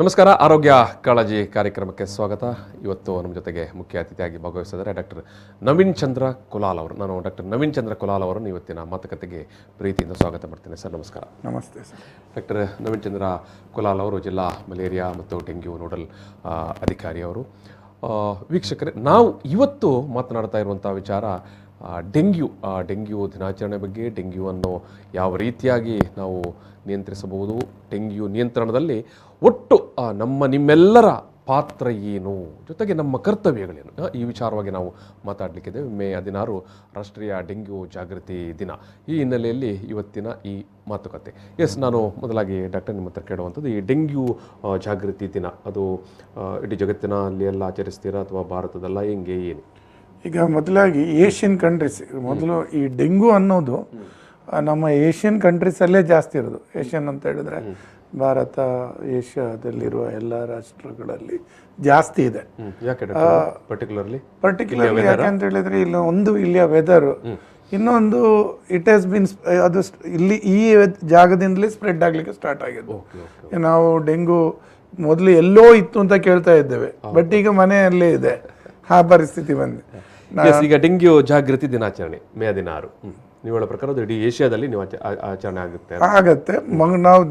ನಮಸ್ಕಾರ. ಆರೋಗ್ಯ ಕಾಳಜಿ ಕಾರ್ಯಕ್ರಮಕ್ಕೆ ಸ್ವಾಗತ. ಇವತ್ತು ನಮ್ಮ ಜೊತೆಗೆ ಮುಖ್ಯ ಅತಿಥಿಯಾಗಿ ಭಾಗವಹಿಸಿದ್ದಾರೆ ಡಾಕ್ಟರ್ ನವೀನ್ ಚಂದ್ರ ಕುಲಾಲ್ ಅವರು. ನಾನು ಡಾಕ್ಟರ್ ನವೀನ್ ಚಂದ್ರ ಕುಲಾಲ್ ಅವರನ್ನು ಇವತ್ತಿನ ಮಾತುಕತೆಗೆ ಪ್ರೀತಿಯಿಂದ ಸ್ವಾಗತ ಮಾಡ್ತೇನೆ. ಸರ್ ನಮಸ್ಕಾರ. ನಮಸ್ತೆ ಸರ್. ಡಾಕ್ಟರ್ ನವೀನ್ ಚಂದ್ರ ಕುಲಾಲ್ ಅವರು ಜಿಲ್ಲಾ ಮಲೇರಿಯಾ ಮತ್ತು ಡೆಂಗ್ಯೂ ನೋಡಲ್ ಅಧಿಕಾರಿ ಅವರು. ವೀಕ್ಷಕರೇ, ನಾವು ಇವತ್ತು ಮಾತನಾಡ್ತಾ ಇರುವಂಥ ವಿಚಾರ ಡೆಂಗ್ಯೂ ದಿನಾಚರಣೆ ಬಗ್ಗೆ, ಡೆಂಗ್ಯೂವನ್ನು ಯಾವ ರೀತಿಯಾಗಿ ನಾವು ನಿಯಂತ್ರಿಸಬಹುದು, ಡೆಂಗ್ಯೂ ನಿಯಂತ್ರಣದಲ್ಲಿ ಒಟ್ಟು ನಿಮ್ಮೆಲ್ಲರ ಪಾತ್ರ ಏನು, ಜೊತೆಗೆ ನಮ್ಮ ಕರ್ತವ್ಯಗಳೇನು, ಈ ವಿಚಾರವಾಗಿ ನಾವು ಮಾತಾಡಲಿಕ್ಕಿದ್ದೇವೆ. ಮೇ 16 ರಾಷ್ಟ್ರೀಯ ಡೆಂಗ್ಯೂ ಜಾಗೃತಿ ದಿನ. ಈ ಹಿನ್ನೆಲೆಯಲ್ಲಿ ಇವತ್ತಿನ ಈ ಮಾತುಕತೆ. ನಾನು ಮೊದಲಾಗಿ ಡಾಕ್ಟರ್ ನಿಮ್ಮ ಹತ್ರ ಕೇಳುವಂಥದ್ದು, ಈ ಡೆಂಗ್ಯೂ ಜಾಗೃತಿ ದಿನ ಅದು ಇಡೀ ಜಗತ್ತಿನಲ್ಲಿ ಎಲ್ಲ ಆಚರಿಸ್ತೀರಾ ಅಥವಾ ಭಾರತದಲ್ಲ, ಹೆಂಗೆ ಏನು? ಈಗ ಮೊದಲಾಗಿ ಏಷ್ಯನ್ ಕಂಟ್ರೀಸ್, ಮೊದಲು ಈ ಡೆಂಗು ಅನ್ನೋದು ನಮ್ಮ ಏಷ್ಯನ್ ಕಂಟ್ರೀಸಲ್ಲೇ ಜಾಸ್ತಿ ಇರೋದು. ಏಷ್ಯನ್ ಅಂತ ಹೇಳಿದ್ರೆ ಭಾರತ, ಏಷ್ಯಾದಲ್ಲಿರುವ ಎಲ್ಲ ರಾಷ್ಟ್ರಗಳಲ್ಲಿ ಜಾಸ್ತಿ ಇದೆ. ಪರ್ಟಿಕ್ಯುಲರ್ಲಿ ಯಾಕಂತ ಹೇಳಿದ್ರೆ ಇಲ್ಲಿಯ ವೆದರ್, ಇನ್ನೊಂದು ಇಟ್ ಹ್ಯಾಸ್ ಬಿನ್ ಅದು ಇಲ್ಲಿ ಈ ಜಾಗದಿಂದಲೇ ಸ್ಪ್ರೆಡ್ ಆಗ್ಲಿಕ್ಕೆ ಸ್ಟಾರ್ಟ್ ಆಗಿದೆ. ನಾವು ಡೆಂಗು ಮೊದಲು ಎಲ್ಲೋ ಇತ್ತು ಅಂತ ಕೇಳ್ತಾ ಇದ್ದೇವೆ, ಬಟ್ ಈಗ ಮನೆಯಲ್ಲೇ ಇದೆ, ಆ ಪರಿಸ್ಥಿತಿ ಬಂದಿದೆ. ಈಗ ಡೆಂಗ್ಯೂ ಜಾಗೃತಿ ದಿನಾಚರಣೆ ಮೇ 16, ನೀವು ಹೇಳೋ ಪ್ರಕಾರ ಇಡೀ ಏಷ್ಯಾದಲ್ಲಿ ನೀವು ಆಚರಣೆ ಆಗತ್ತೆ. ನಾವು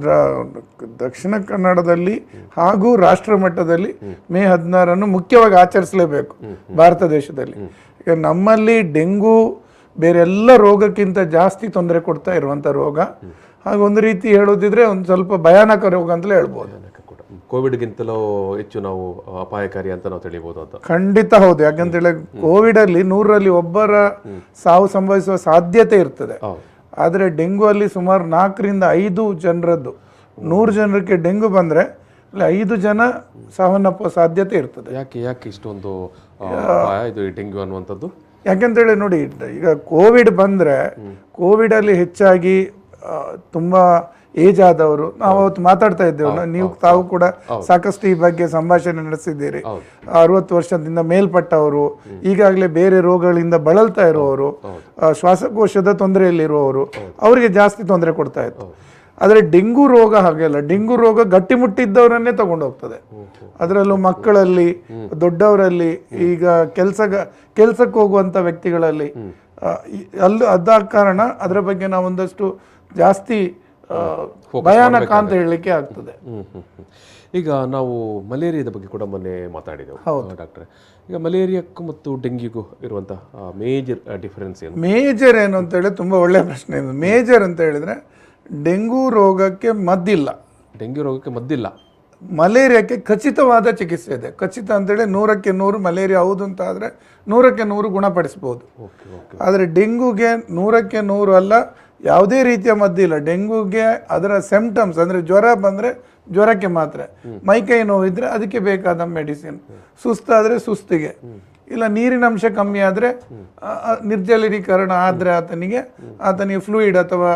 ದಕ್ಷಿಣ ಕನ್ನಡದಲ್ಲಿ ಹಾಗೂ ರಾಷ್ಟ್ರ ಮಟ್ಟದಲ್ಲಿ ಮೇ 16 ಮುಖ್ಯವಾಗಿ ಆಚರಿಸಲೇಬೇಕು ಭಾರತ ದೇಶದಲ್ಲಿ. ಈಗ ನಮ್ಮಲ್ಲಿ ಡೆಂಗು ಬೇರೆಲ್ಲ ರೋಗಕ್ಕಿಂತ ಜಾಸ್ತಿ ತೊಂದರೆ ಕೊಡ್ತಾ ಇರುವಂತ ರೋಗ. ಹಾಗೆ ಒಂದು ರೀತಿ ಹೇಳೋದಿದ್ರೆ ಒಂದು ಸ್ವಲ್ಪ ಭಯಾನಕ ರೋಗ ಅಂತಲೇ ಹೇಳ್ಬೋದು. ಕೋವಿಡ್ಗಿಂತಲೂ ಹೆಚ್ಚು ನಾವು ಅಪಾಯಕಾರಿ ಅಂತ ನಾವು ತಿಳಿಬಹುದು ಅಂತ. ಖಂಡಿತ ಹೌದು. ಯಾಕಂತೇಳಿ ಕೋವಿಡ್ ಅಲ್ಲಿ 100ರಲ್ಲಿ ಒಬ್ಬರ ಸಾವು ಸಂಭವಿಸುವ ಸಾಧ್ಯತೆ ಇರ್ತದೆ. ಆದ್ರೆ ಡೆಂಗು ಅಲ್ಲಿ ಸುಮಾರು 4ರಿಂದ 5 ಜನರದ್ದು, 100 ಜನರಿಗೆ ಡೆಂಗು ಬಂದ್ರೆ 5 ಜನ ಸಾವನ್ನಪ್ಪುವ ಸಾಧ್ಯತೆ ಇರ್ತದೆ. ಯಾಕೆ ಇಷ್ಟೊಂದು ಇದು ಡೆಂಗ್ಯೂ ಅನ್ನುವಂಥದ್ದು? ಯಾಕಂತೇಳಿ ನೋಡಿ, ಈಗ ಕೋವಿಡ್ ಬಂದ್ರೆ ಕೋವಿಡ್ ಅಲ್ಲಿ ಹೆಚ್ಚಾಗಿ ತುಂಬಾ ಏಜ್ ಆದವರು, ನಾವು ಅವತ್ತು ಮಾತಾಡ್ತಾ ಇದ್ದೇವೆ, ತಾವು ಕೂಡ ಸಾಕಷ್ಟು ಈ ಬಗ್ಗೆ ಸಂಭಾಷಣೆ ನಡೆಸಿದ್ದೀರಿ. 60 ವರ್ಷದಿಂದ ಮೇಲ್ಪಟ್ಟವರು, ಈಗಾಗಲೇ ಬೇರೆ ರೋಗಗಳಿಂದ ಬಳಲ್ತಾ ಇರುವವರು, ಶ್ವಾಸಕೋಶದ ತೊಂದರೆಯಲ್ಲಿರುವವರು, ಅವರಿಗೆ ಜಾಸ್ತಿ ತೊಂದರೆ ಕೊಡ್ತಾ ಇತ್ತು. ಆದರೆ ಡೆಂಗು ರೋಗ ಹಾಗೆಲ್ಲ. ಡೆಂಗು ರೋಗ ಗಟ್ಟಿಮುಟ್ಟಿದ್ದವರನ್ನೇ ತಗೊಂಡು ಹೋಗ್ತದೆ. ಅದರಲ್ಲೂ ಮಕ್ಕಳಲ್ಲಿ, ದೊಡ್ಡವರಲ್ಲಿ, ಈಗ ಕೆಲ್ಸಕ್ಕೆ ಹೋಗುವಂತ ವ್ಯಕ್ತಿಗಳಲ್ಲಿ ಅದ ಕಾರಣ ಅದರ ಬಗ್ಗೆ ನಾವು ಒಂದಷ್ಟು ಜಾಸ್ತಿ ಭಯಾನಕ ಅಂತ ಹೇಳಲಿಕ್ಕೆ ಆಗ್ತದೆ. ಈಗ ನಾವು ಮಲೇರಿಯಾದ ಬಗ್ಗೆ ಕೂಡ ಮೊನ್ನೆ ಮಾತಾಡಿದೆವು ಡಾಕ್ಟ್ರೆ. ಈಗ ಮಲೇರಿಯಾಕ್ಕೂ ಮತ್ತು ಡೆಂಗ್ಯೂಗೂ ಇರುವಂತಹ ಮೇಜರ್ ಡಿಫರೆನ್ಸ್ ಏನು? ಮೇಜರ್ ಏನು ಅಂತ ಹೇಳಿ ತುಂಬಾ ಒಳ್ಳೆಯ ಪ್ರಶ್ನೆ ಇದು. ಮೇಜರ್ ಅಂತ ಹೇಳಿದ್ರೆ ಡೆಂಗು ರೋಗಕ್ಕೆ ಮದ್ದಿಲ್ಲ. ಡೆಂಗ್ಯೂ ರೋಗಕ್ಕೆ ಮದ್ದಿಲ್ಲ. ಮಲೇರಿಯಾಕ್ಕೆ ಖಚಿತವಾದ ಚಿಕಿತ್ಸೆ ಇದೆ. ಖಚಿತ ಅಂತೇಳಿ 100ಕ್ಕೆ 100 ಮಲೇರಿಯಾ ಹೌದು ಅಂತ ಆದರೆ 100ಕ್ಕೆ 100 ಗುಣಪಡಿಸ್ಬೋದು. ಆದರೆ ಡೆಂಗುಗೆ 100ಕ್ಕೆ 100 ಅಲ್ಲ, ಯಾವುದೇ ರೀತಿಯ ಮದ್ದಿಲ್ಲ. ಡೆಂಗುಗೆ ಅದರ ಸಿಂಪ್ಟಮ್ಸ್ ಅಂದರೆ ಜ್ವರ ಬಂದರೆ ಜ್ವರಕ್ಕೆ ಮಾತ್ರ, ಮೈಕೈ ನೋವಿದ್ರೆ ಅದಕ್ಕೆ ಬೇಕಾದ ಮೆಡಿಸಿನ್, ಸುಸ್ತಾದರೆ ಸುಸ್ತಿಗೆ, ಇಲ್ಲ ನೀರಿನ ಅಂಶ ಕಮ್ಮಿ ಆದರೆ ನಿರ್ಜಲೀಕರಣ ಆದರೆ ಆತನಿಗೆ ಫ್ಲೂಯಿಡ್ ಅಥವಾ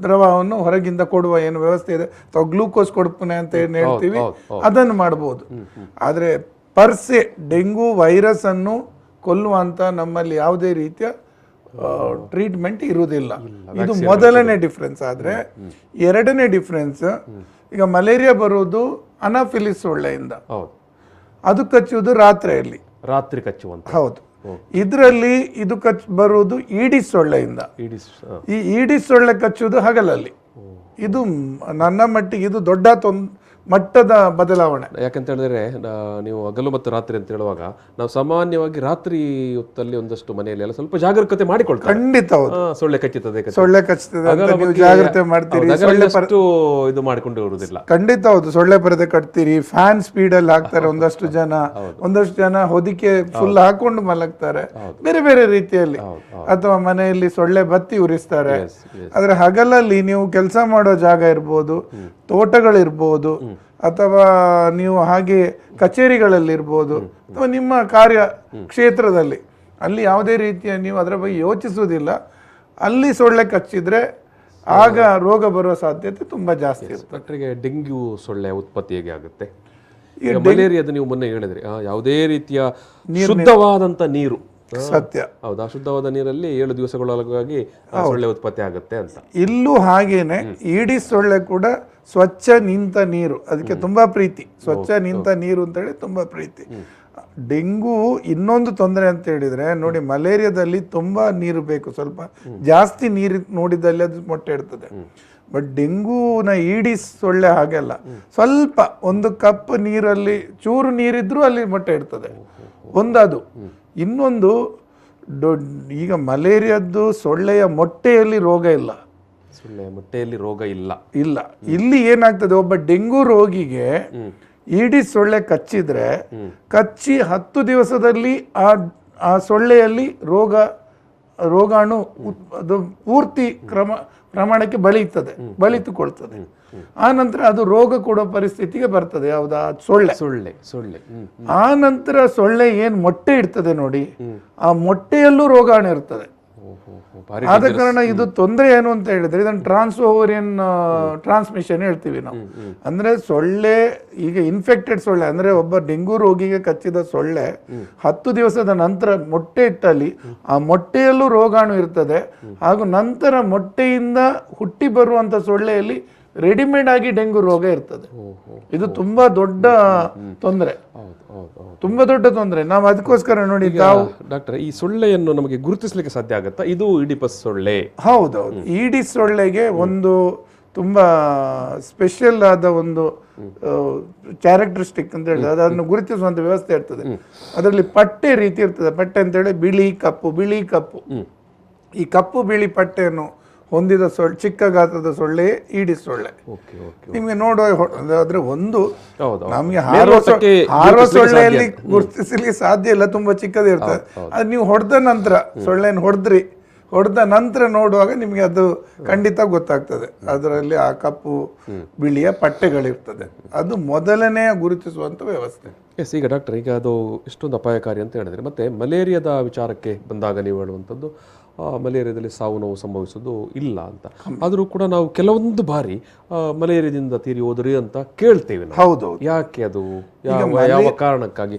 ದ್ರವವನ್ನು ಹೊರಗಿಂದ ಕೊಡುವ ಏನು ವ್ಯವಸ್ಥೆ ಇದೆ, ಅಥವಾ ಗ್ಲೂಕೋಸ್ ಕೊಡ್ಪುನೆ ಅಂತ ಏನು ಹೇಳ್ತೀವಿ, ಅದನ್ನು ಮಾಡ್ಬೋದು. ಆದರೆ ಪರ್ಸೆ ಡೆಂಗು ವೈರಸ್ ಅನ್ನು ಕೊಲ್ಲುವಂತ ನಮ್ಮಲ್ಲಿ ಯಾವುದೇ ರೀತಿಯ ಟ್ರೀಟ್ಮೆಂಟ್ ಇರುವುದಿಲ್ಲ. ಇದು ಮೊದಲನೇ ಡಿಫ್ರೆನ್ಸ್. ಆದ್ರೆ ಎರಡನೇ ಡಿಫ್ರೆನ್ಸ್, ಈಗ ಮಲೇರಿಯಾ ಬರುವುದು ಅನಾಫಿಲಿಸ್ ಸೊಳ್ಳೆಯಿಂದ, ಅದು ಕಚ್ಚುವುದು ರಾತ್ರಿ ಕಚ್ಚುವಂತ. ಹೌದು. ಇದರಲ್ಲಿ ಇದು ಬರುವುದು ಈಡಿಸ್ ಸೊಳ್ಳೆಯಿಂದ. ಈ ಈಡಿಸ್ ಸೊಳ್ಳೆ ಕಚ್ಚುವುದು ಹಗಲಲ್ಲಿ. ಇದು ನನ್ನ ಮಟ್ಟಿಗೆ ಇದು ದೊಡ್ಡ ಮಟ್ಟದ ಬದಲಾವಣೆ. ಯಾಕಂತ ಹೇಳಿದ್ರೆ ನೀವು ಹಗಲು ಮತ್ತು ರಾತ್ರಿ ಅಂತ ಹೇಳುವಾಗ ನಾವು ಸಾಮಾನ್ಯವಾಗಿ ರಾತ್ರಿ ಹೊತ್ತಲ್ಲಿ ಒಂದಷ್ಟು ಮನೆಯಲ್ಲಿ ಎಲ್ಲ ಸ್ವಲ್ಪ ಜಾಗರೂಕತೆ ಮಾಡಿಕೊಳ್ತಾರೆ. ಖಂಡಿತ ಹೌದು. ಸೊಳ್ಳೆ ಕಚ್ಚುತ್ತದೆ ಜಾಗ್ರತೆ ಮಾಡ್ತೀರಿ, ಇದು ಮಾಡಿಕೊಂಡು ಇರುವುದಿಲ್ಲ. ಖಂಡಿತ ಹೌದು. ಸೊಳ್ಳೆ ಪರದೆ ಕಟ್ತೀರಿ, ಫ್ಯಾನ್ ಸ್ಪೀಡ್ ಅಲ್ಲಿ ಹಾಕ್ತಾರೆ ಒಂದಷ್ಟು ಜನ ಹೊದಿಕೆ ಫುಲ್ ಹಾಕೊಂಡು ಮಲಗ್ತಾರೆ ಬೇರೆ ಬೇರೆ ರೀತಿಯಲ್ಲಿ, ಅಥವಾ ಮನೆಯಲ್ಲಿ ಸೊಳ್ಳೆ ಬತ್ತಿ ಉರಿಸ್ತಾರೆ. ಆದ್ರೆ ಹಗಲಲ್ಲಿ ನೀವು ಕೆಲಸ ಮಾಡೋ ಜಾಗ ಇರ್ಬೋದು, ತೋಟಗಳಿರ್ಬೋದು, ಅಥವಾ ನೀವು ಹಾಗೆ ಕಚೇರಿಗಳಲ್ಲಿರ್ಬೋದು, ಅಥವಾ ನಿಮ್ಮ ಕಾರ್ಯ ಕ್ಷೇತ್ರದಲ್ಲಿ, ಅಲ್ಲಿ ಯಾವುದೇ ರೀತಿಯ ನೀವು ಅದರ ಬಗ್ಗೆ ಯೋಚಿಸುವುದಿಲ್ಲ. ಅಲ್ಲಿ ಸೊಳ್ಳೆ ಕಚ್ಚಿದ್ರೆ ಆಗ ರೋಗ ಬರುವ ಸಾಧ್ಯತೆ ತುಂಬಾ ಜಾಸ್ತಿ ಇರುತ್ತೆ. ಡೆಂಗ್ಯೂ ಸೊಳ್ಳೆ ಉತ್ಪತ್ತಿ ಹೇಗೆ ಆಗುತ್ತೆ? ಈಗ ಮಲೇರಿಯಾದ ನೀವು ಮೊನ್ನೆ ಹೇಳಿದ್ರಿ ಯಾವುದೇ ರೀತಿಯ ಶುದ್ಧವಾದಂತ ನೀರು ಸತ್ಯ. ಹೌದಾ, ಶುದ್ಧವಾದ ನೀರಲ್ಲಿ 7 ದಿವಸಗಳೊಳಗಾಗಿ ಸೊಳ್ಳೆ ಉತ್ಪತ್ತಿ ಆಗುತ್ತೆ ಅಂತ. ಇಲ್ಲೂ ಹಾಗೇನೆ ಈಡಿಸ್ ಸೊಳ್ಳೆ ಕೂಡ ಸ್ವಚ್ಛ ನಿಂತ ನೀರು, ಅದಕ್ಕೆ ತುಂಬಾ ಪ್ರೀತಿ. ಸ್ವಚ್ಛ ನಿಂತ ನೀರು ಅಂತೇಳಿ ತುಂಬಾ ಪ್ರೀತಿ. ಡೆಂಗು ಇನ್ನೊಂದು ತೊಂದರೆ ಅಂತ ಹೇಳಿದ್ರೆ ನೋಡಿ, ಮಲೇರಿಯಾದಲ್ಲಿ ತುಂಬಾ ನೀರು ಬೇಕು, ಸ್ವಲ್ಪ ಜಾಸ್ತಿ ನೀರು ನೋಡಿದಲ್ಲಿ ಅದು ಮೊಟ್ಟೆ ಇಡ್ತದೆ. ಬಟ್ ಡೆಂಗೂನ ಈಡಿಸ್ ಸೊಳ್ಳೆ ಹಾಗೆಲ್ಲ, ಸ್ವಲ್ಪ ಒಂದು ಕಪ್ ನೀರಲ್ಲಿ ಚೂರು ನೀರಿದ್ರೂ ಅಲ್ಲಿ ಮೊಟ್ಟೆ ಇಡ್ತದೆ. ಒಂದದು. ಇನ್ನೊಂದು ಈಗ ಮಲೇರಿಯಾದ್ದು ಸೊಳ್ಳೆಯ ಮೊಟ್ಟೆಯಲ್ಲಿ ರೋಗ ಇಲ್ಲ. ಸೊಳ್ಳೆ ಮೊಟ್ಟೆಯಲ್ಲಿ ರೋಗ ಇಲ್ಲ. ಇಲ್ಲಿ ಏನಾಗ್ತದೆ, ಒಬ್ಬ ಡೆಂಗು ರೋಗಿಗೆ ಈಡಿಸ್ ಸೊಳ್ಳೆ ಕಚ್ಚಿದ್ರೆ ಕಚ್ಚಿ 10 ದಿವಸದಲ್ಲಿ ಆ ಸೊಳ್ಳೆಯಲ್ಲಿ ರೋಗಾಣು ಅದು ಪೂರ್ತಿ ಪ್ರಮಾಣಕ್ಕೆ ಬಲಿತುಕೊಳ್ತದೆ. ಆ ನಂತರ ಅದು ರೋಗ ಕೊಡೋ ಪರಿಸ್ಥಿತಿಗೆ ಬರ್ತದೆ. ಯಾವ್ದಾ ಸೊಳ್ಳೆ. ಆ ನಂತರ ಸೊಳ್ಳೆ ಏನ್ ಮೊಟ್ಟೆ ಇಡ್ತದೆ ನೋಡಿ, ಆ ಮೊಟ್ಟೆಯಲ್ಲೂ ರೋಗಾಣು ಇರ್ತದೆ. ಆದ ಕಾರಣ ಇದು ತೊಂದರೆ ಏನು ಅಂತ ಹೇಳಿದ್ರೆ, ಇದನ್ನು ಟ್ರಾನ್ಸ್ಓವರಿಯನ್ ಟ್ರಾನ್ಸ್ಮಿಷನ್ ಹೇಳ್ತೀವಿ ನಾವು. ಅಂದ್ರೆ ಸೊಳ್ಳೆ, ಈಗ ಇನ್ಫೆಕ್ಟೆಡ್ ಸೊಳ್ಳೆ ಅಂದ್ರೆ ಒಬ್ಬ ಡೆಂಗು ರೋಗಿಗೆ ಕಚ್ಚಿದ ಸೊಳ್ಳೆ 10 ದಿವಸದ ನಂತರ ಮೊಟ್ಟೆ ಇಟ್ಟಲ್ಲಿ ಆ ಮೊಟ್ಟೆಯಲ್ಲೂ ರೋಗಾಣು ಇರ್ತದೆ. ಹಾಗೂ ನಂತರ ಮೊಟ್ಟೆಯಿಂದ ಹುಟ್ಟಿ ಬರುವಂತ ಸೊಳ್ಳೆಯಲ್ಲಿ ರೆಡಿಮೇಡ್ ಆಗಿ ಡೆಂಗು ರೋಗ ಇರ್ತದೆ. ಇದು ತುಂಬಾ ದೊಡ್ಡ ತೊಂದರೆ, ತುಂಬಾ ದೊಡ್ಡ ತೊಂದರೆ. ನಾವು ಅದಕ್ಕೋಸ್ಕರ ನೋಡಿ ಡಾಕ್ಟರ್, ಈ ಸೊಳ್ಳೆಯನ್ನು ನಮಗೆ ಗುರುತಿಸಲಿಕ್ಕೆ ಸಾಧ್ಯ ಆಗುತ್ತಾ? ಇದು ಈಡಿಪಸ್ ಸೊಳ್ಳೆ. ಹೌದೌದು. ಈಡಿಸ್ ಸೊಳ್ಳೆಗೆ ಒಂದು ತುಂಬಾ ಸ್ಪೆಷಲ್ ಆದ ಒಂದು ಕ್ಯಾರೆಕ್ಟರಿಸ್ಟಿಕ್ ಅಂತ ಹೇಳಿದ್ರೆ, ಅದನ್ನು ಗುರುತಿಸುವಂತ ವ್ಯವಸ್ಥೆ ಇರ್ತದೆ. ಅದರಲ್ಲಿ ಪಟ್ಟೆ ರೀತಿ ಇರ್ತದೆ. ಪಟ್ಟೆ ಅಂತ ಹೇಳಿ ಬಿಳಿ ಕಪ್ಪು. ಈ ಕಪ್ಪು ಬಿಳಿ ಪಟ್ಟೆಯನ್ನು ಹೊಂದಿದ ಸೊಳ್ಳೆ, ಚಿಕ್ಕ ಗಾತ್ರದ ಸೊಳ್ಳೆ ಈಡಿಸ್ ಸೊಳ್ಳೆ. ನಿಮ್ಗೆ ನೋಡುವ ಒಂದು ನಮ್ಗೆ ಹಾರುವ ಸೊಳ್ಳೆಯಲ್ಲಿ ಗುರುತಿಸಲಿಕ್ಕೆ ಸಾಧ್ಯ ಇಲ್ಲ, ತುಂಬಾ ಚಿಕ್ಕದೇ ಇರ್ತದೆ. ಅದು ನೀವು ಹೊಡೆದ ನಂತರ, ಸೊಳ್ಳೆಯನ್ನು ಹೊಡೆದ ನಂತರ ನೋಡುವಾಗ ನಿಮ್ಗೆ ಅದು ಖಂಡಿತ ಗೊತ್ತಾಗ್ತದೆ. ಅದರಲ್ಲಿ ಆ ಕಪ್ಪು ಬಿಳಿಯ ಪಟ್ಟೆಗಳಿರ್ತದೆ. ಅದು ಮೊದಲನೇ ಗುರುತಿಸುವಂತ ವ್ಯವಸ್ಥೆ. ಈಗ ಡಾಕ್ಟರ್, ಈಗ ಅದು ಎಷ್ಟೊಂದು ಅಪಾಯಕಾರಿ ಅಂತ ಹೇಳಿದ್ರೆ, ಮತ್ತೆ ಮಲೇರಿಯಾದ ವಿಚಾರಕ್ಕೆ ಬಂದಾಗ ನೀವು ಹೇಳುವಂಥದ್ದು ಮಲೇರಿಯಾದಲ್ಲಿ ಸಾವು ನೋವು ಸಂಭವಿಸೋದು ಇಲ್ಲ ಅಂತ. ಆದರೂ ಕೂಡ ನಾವು ಕೆಲವೊಂದು ಬಾರಿ ಮಲೇರಿಯಾದಿಂದ ತೀರಿ ಹೋದ್ರಿ ಅಂತ ಕೇಳ್ತೇವೆ. ಹೌದು. ಯಾಕೆ ಅದು? ಯಾವ ಕಾರಣಕ್ಕಾಗಿ?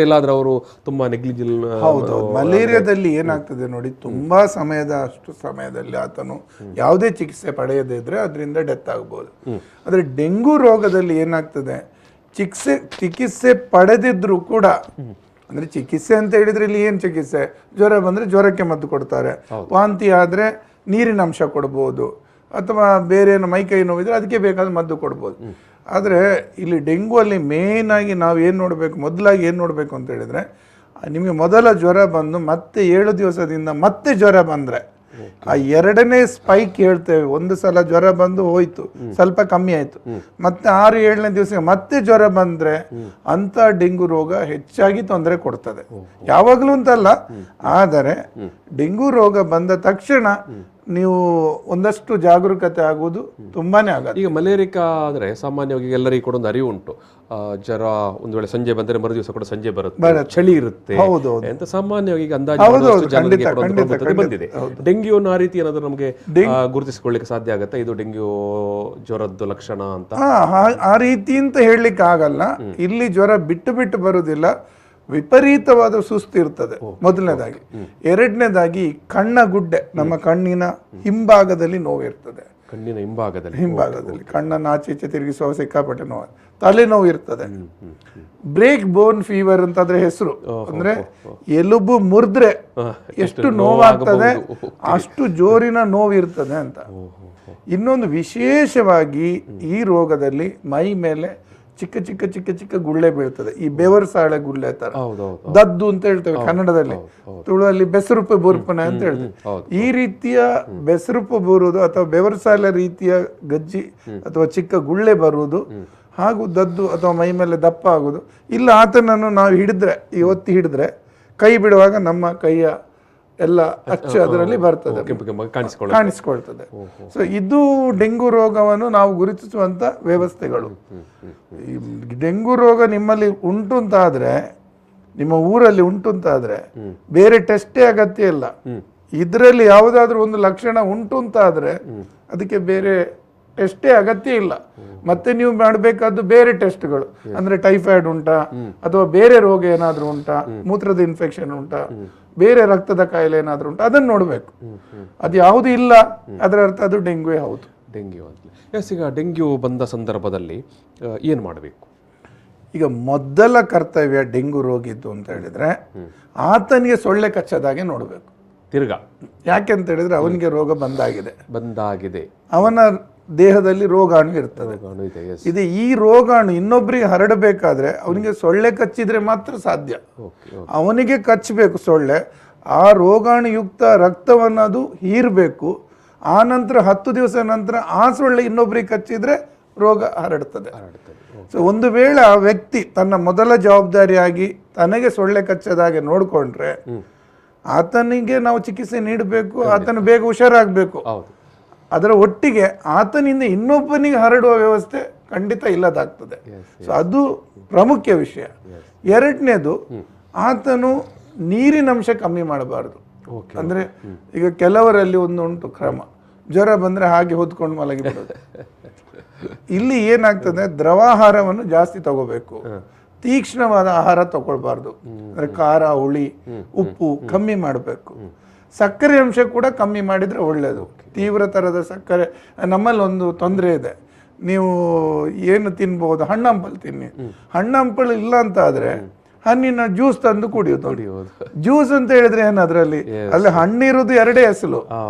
ಎಲ್ಲಾದ್ರೂ ಅವರು ತುಂಬಾ ನೆಗ್ಲಿಜಿಬಲ್. ಹೌದು. ಮಲೇರಿಯಾದಲ್ಲಿ ಏನಾಗ್ತದೆ ನೋಡಿ, ತುಂಬಾ ಅಷ್ಟು ಸಮಯದಲ್ಲಿ ಆತನು ಯಾವುದೇ ಚಿಕಿತ್ಸೆ ಪಡೆಯದೇ ಇದ್ರೆ ಅದರಿಂದ ಡೆತ್ ಆಗ್ಬೋದು. ಆದ್ರೆ ಡೆಂಗು ರೋಗದಲ್ಲಿ ಏನಾಗ್ತದೆ, ಚಿಕಿತ್ಸೆ ಪಡೆದಿದ್ರು ಕೂಡ, ಅಂದ್ರೆ ಚಿಕಿತ್ಸೆ ಅಂತ ಹೇಳಿದ್ರೆ ಇಲ್ಲಿ ಏನ್ ಚಿಕಿತ್ಸೆ, ಜ್ವರ ಬಂದ್ರೆ ಜ್ವರಕ್ಕೆ ಮದ್ದು ಕೊಡ್ತಾರೆ, ವಾಂತಿ ಆದ್ರೆ ನೀರಿನ ಅಂಶ ಕೊಡ್ಬೋದು, ಅಥವಾ ಬೇರೆ ಮೈಕೈ ನೋವಿದ್ರೆ ಅದಕ್ಕೆ ಬೇಕಾದ ಮದ್ದು ಕೊಡ್ಬೋದು. ಆದ್ರೆ ಇಲ್ಲಿ ಡೆಂಗು ಅಲ್ಲಿ ಮೇನ್ ಆಗಿ ನಾವು ಮೊದಲಾಗಿ ಏನ್ ನೋಡ್ಬೇಕು ಅಂತ ಹೇಳಿದ್ರೆ, ನಿಮಗೆ ಮೊದಲ ಜ್ವರ ಬಂದು ಮತ್ತೆ 7 ದಿವಸದಿಂದ ಮತ್ತೆ ಜ್ವರ ಬಂದ್ರೆ ಆ ಎರಡನೇ ಸ್ಪೈಕ್ ಹೇಳ್ತೇವೆ. ಒಂದು ಸಲ ಜ್ವರ ಬಂದು ಹೋಯ್ತು, ಸ್ವಲ್ಪ ಕಮ್ಮಿ ಆಯ್ತು, ಮತ್ತೆ 6-7ನೇ ದಿವಸ ಮತ್ತೆ ಜ್ವರ ಬಂದ್ರೆ ಅಂತ ಡೆಂಗು ರೋಗ ಹೆಚ್ಚಾಗಿ ತೊಂದರೆ ಕೊಡ್ತದೆ. ಯಾವಾಗ್ಲೂ ಅಂತಲ್ಲ, ಆದರೆ ಡೆಂಗು ರೋಗ ಬಂದ ತಕ್ಷಣ ನೀವು ಒಂದಷ್ಟು ಜಾಗರೂಕತೆ ಆಗುವುದು ತುಂಬಾನೇ ಆಗುತ್ತೆ. ಈಗ ಮಲೇರಿಯಾ ಆದ್ರೆ ಸಾಮಾನ್ಯವಾಗಿ ಎಲ್ಲರಿಗೂ ಕೂಡ ಒಂದು ಅರಿವು ಉಂಟು. ಜ್ವರ ಒಂದು ವೇಳೆ ಸಂಜೆ ಬಂದರೆ ಮರು ದಿವಸ ಕೂಡ ಸಂಜೆ ಬರುತ್ತೆ, ಚಳಿ ಇರುತ್ತೆ ಅಂತ ಸಾಮಾನ್ಯವಾಗಿ ಈಗ ಅಂದಾಜು ಬಂದಿದೆ. ಡೆಂಗ್ಯೂ ಆ ರೀತಿ ಏನಾದ್ರು ನಮಗೆ ಗುರುತಿಸಿಕೊಳ್ಳಿಕ್ಕೆ ಸಾಧ್ಯ ಆಗುತ್ತೆ? ಇದು ಡೆಂಗ್ಯೂ ಜ್ವರದ್ದು ಲಕ್ಷಣ ಅಂತ? ಆ ರೀತಿ ಅಂತ ಹೇಳಲಿಕ್ಕೆ ಆಗಲ್ಲ. ಇಲ್ಲಿ ಜ್ವರ ಬಿಟ್ಟು ಬರುವುದಿಲ್ಲ, ವಿಪರೀತವಾದ ಸುಸ್ತು ಇರ್ತದೆ ಮೊದಲನೇದಾಗಿ. ಎರಡನೇದಾಗಿ ಕಣ್ಣ ಗುಡ್ಡೆ, ನಮ್ಮ ಕಣ್ಣಿನ ಹಿಂಭಾಗದಲ್ಲಿ ನೋವಿರ್ತದೆ. ಕಣ್ಣಿನ ಹಿಂಭಾಗದಲ್ಲಿ ಕಣ್ಣನ್ನು ಆಚೆ ಈಚೆ ತಿರುಗಿಸುವ ಸಿಕ್ಕಾಪಟ್ಟೆ ನೋವು, ತಲೆನೋವು ಇರ್ತದೆ. ಬ್ರೇಕ್ ಬೋನ್ ಫೀವರ್ ಅಂತಾದ್ರೆ ಹೆಸರು. ಅಂದ್ರೆ ಎಲುಬು ಮುರಿದ್ರೆ ಎಷ್ಟು ನೋವಾಗ್ತದೆ ಅಷ್ಟು ಜೋರಿನ ನೋವು ಇರ್ತದೆ ಅಂತ. ಇನ್ನೊಂದು ವಿಶೇಷವಾಗಿ ಈ ರೋಗದಲ್ಲಿ ಮೈ ಮೇಲೆ ಚಿಕ್ಕ ಚಿಕ್ಕ ಚಿಕ್ಕ ಚಿಕ್ಕ ಗುಳ್ಳೆ ಬೀಳ್ತದೆ. ಈ ಬೆವರ್ಸಾಳೆ ಗುಳ್ಳೆ ತರ, ದದ್ದು ಅಂತ ಹೇಳ್ತೇವೆ ಕನ್ನಡದಲ್ಲಿ, ತುಳುವಲ್ಲಿ ಬೆಸರುಪು ಬುರುಪನೆ ಅಂತ ಹೇಳ್ತೇವೆ. ಈ ರೀತಿಯ ಬೆಸರುಪು ಬರುವುದು ಅಥವಾ ಬೆವರ್ಸಾಲೆ ರೀತಿಯ ಗಜ್ಜಿ ಅಥವಾ ಚಿಕ್ಕ ಗುಳ್ಳೆ ಬರುವುದು, ಹಾಗೂ ದದ್ದು ಅಥವಾ ಮೈ ಮೇಲೆ ದಪ್ಪ ಆಗುದು. ಇಲ್ಲ ಆತನನ್ನು ನಾವು ಒತ್ತಿ ಹಿಡಿದ್ರೆ ಕೈ ಬಿಡುವಾಗ ನಮ್ಮ ಕೈಯ ಎಲ್ಲ ಅಚ್ಚು ಅದರಲ್ಲಿ ಬರ್ತದೆ, ಕಾಣಿಸ್ಕೊಳ್ತದೆ. ಸೊ ಇದು ಡೆಂಗು ರೋಗವನ್ನು ನಾವು ಗುರುತಿಸುವಂತ ವ್ಯವಸ್ಥೆಗಳು. ಡೆಂಗು ರೋಗ ನಿಮ್ಮಲ್ಲಿ ಉಂಟು ಅಂತಾದ್ರೆ, ನಿಮ್ಮ ಊರಲ್ಲಿ ಉಂಟು ಅಂತಾದ್ರೆ ಬೇರೆ ಟೆಸ್ಟೇ ಅಗತ್ಯ ಇಲ್ಲ. ಇದರಲ್ಲಿ ಯಾವುದಾದ್ರೂ ಒಂದು ಲಕ್ಷಣ ಉಂಟು ಅಂತಾದ್ರೆ ಅದಕ್ಕೆ ಬೇರೆ ಟೆಸ್ಟೇ ಅಗತ್ಯ ಇಲ್ಲ. ಮತ್ತೆ ನೀವು ಮಾಡಬೇಕಾದ್ದು ಬೇರೆ ಟೆಸ್ಟ್ಗಳು, ಅಂದ್ರೆ ಟೈಫಾಯ್ಡ್ ಉಂಟಾ ಅಥವಾ ಬೇರೆ ರೋಗ ಏನಾದ್ರೂ ಉಂಟಾ, ಮೂತ್ರದ ಇನ್ಫೆಕ್ಷನ್ ಉಂಟಾ, ಬೇರೆ ರಕ್ತದ ಕಾಯಿಲೆ ಏನಾದರೂ ಉಂಟು ಅದನ್ನು ನೋಡಬೇಕು. ಅದು ಯಾವುದು ಇಲ್ಲ ಅದರ ಅರ್ಥ ಅದು ಡೆಂಗ್ಯೂ ಹೌದು. ಡೆಂಗ್ಯೂ ಅಂತ. ಎಸ್, ಈಗ ಡೆಂಗ್ಯೂ ಬಂದ ಸಂದರ್ಭದಲ್ಲಿ ಏನು ಮಾಡಬೇಕು? ಈಗ ಮೊದಲ ಕರ್ತವ್ಯ ಡೆಂಗು ರೋಗಿದ್ದು ಅಂತ ಹೇಳಿದ್ರೆ ಆತನಿಗೆ ಸೊಳ್ಳೆ ಕಚ್ಚದಾಗೆ ನೋಡಬೇಕು ತಿರ್ಗಾ. ಯಾಕೆಂತ ಹೇಳಿದ್ರೆ ಅವನಿಗೆ ರೋಗ ಬಂದಾಗಿದೆ, ಅವನ ದೇಹದಲ್ಲಿ ರೋಗಾಣು ಇರ್ತದೆ. ಇದು ಈ ರೋಗಾಣು ಇನ್ನೊಬ್ಬರಿಗೆ ಹರಡಬೇಕಾದ್ರೆ ಅವನಿಗೆ ಸೊಳ್ಳೆ ಕಚ್ಚಿದ್ರೆ ಮಾತ್ರ ಸಾಧ್ಯ. ಅವನಿಗೆ ಕಚ್ಚಬೇಕು ಸೊಳ್ಳೆ, ಆ ರೋಗಾಣುಯುಕ್ತ ರಕ್ತವನ್ನು ಅದು ಹೀರಬೇಕು. ಆ ನಂತರ 10 ದಿವಸ ನಂತರ ಆ ಸೊಳ್ಳೆ ಇನ್ನೊಬ್ಬರಿಗೆ ಕಚ್ಚಿದ್ರೆ ರೋಗ ಹರಡ್ತದೆ. ಸೊ ಒಂದು ವೇಳೆ ಆ ವ್ಯಕ್ತಿ ತನ್ನ ಮೊದಲ ಜವಾಬ್ದಾರಿಯಾಗಿ ತನಗೆ ಸೊಳ್ಳೆ ಕಚ್ಚದಾಗೆ ನೋಡಿಕೊಂಡ್ರೆ ಆತನಿಗೆ ನಾವು ಚಿಕಿತ್ಸೆ ನೀಡಬೇಕು, ಆತನು ಬೇಗ ಹುಷಾರಾಗಬೇಕು. ಅದರ ಒಟ್ಟಿಗೆ ಆತನಿಂದ ಇನ್ನೊಬ್ಬನಿಗೆ ಹರಡುವ ವ್ಯವಸ್ಥೆ ಖಂಡಿತ ಇಲ್ಲದಾಗ್ತದೆ. ಸೊ ಅದು ಪ್ರಮುಖ ವಿಷಯ. ಎರಡನೇದು, ಆತನು ನೀರಿನಂಶ ಕಮ್ಮಿ ಮಾಡಬಾರ್ದು. ಅಂದ್ರೆ ಈಗ ಕೆಲವರಲ್ಲಿ ಒಂದು ಉಂಟು ಕ್ರಮ, ಜ್ವರ ಬಂದ್ರೆ ಹಾಗೆ ಹೊದ್ಕೊಂಡು ಮಲಗಿಬಿಡೋದು. ಇಲ್ಲಿ ಏನಾಗ್ತದೆ, ದ್ರವಾಹಾರವನ್ನು ಜಾಸ್ತಿ ತಗೋಬೇಕು, ತೀಕ್ಷ್ಣವಾದ ಆಹಾರ ತಗೊಳ್ಬಾರ್ದು. ಅಂದ್ರೆ ಖಾರ, ಹುಳಿ, ಉಪ್ಪು ಕಮ್ಮಿ ಮಾಡಬೇಕು. ಸಕ್ಕರೆ ಅಂಶ ಕೂಡ ಕಮ್ಮಿ ಮಾಡಿದ್ರೆ ಒಳ್ಳೆಯದು. ತೀವ್ರ ಥರದ ಸಕ್ಕರೆ, ನಮ್ಮಲ್ಲಿ ಒಂದು ತೊಂದರೆ ಇದೆ, ನೀವು ಏನು ತಿನ್ಬಹುದು, ಹಣ್ಣಂಪಲು ತಿನ್ನಿ. ಹಣ್ಣಂಪಲು ಇಲ್ಲ ಅಂತ ಆದ್ರೆ ಹಣ್ಣಿನ ಜ್ಯೂಸ್ ತಂದು ಕುಡಿಯೋದು. ಜ್ಯೂಸ್ ಅಂತ ಹೇಳಿದ್ರೆ ಏನು, ಅದರಲ್ಲಿ ಅಲ್ಲಿ ಹಣ್ಣಿರೋದು 2 ಎಸಲು,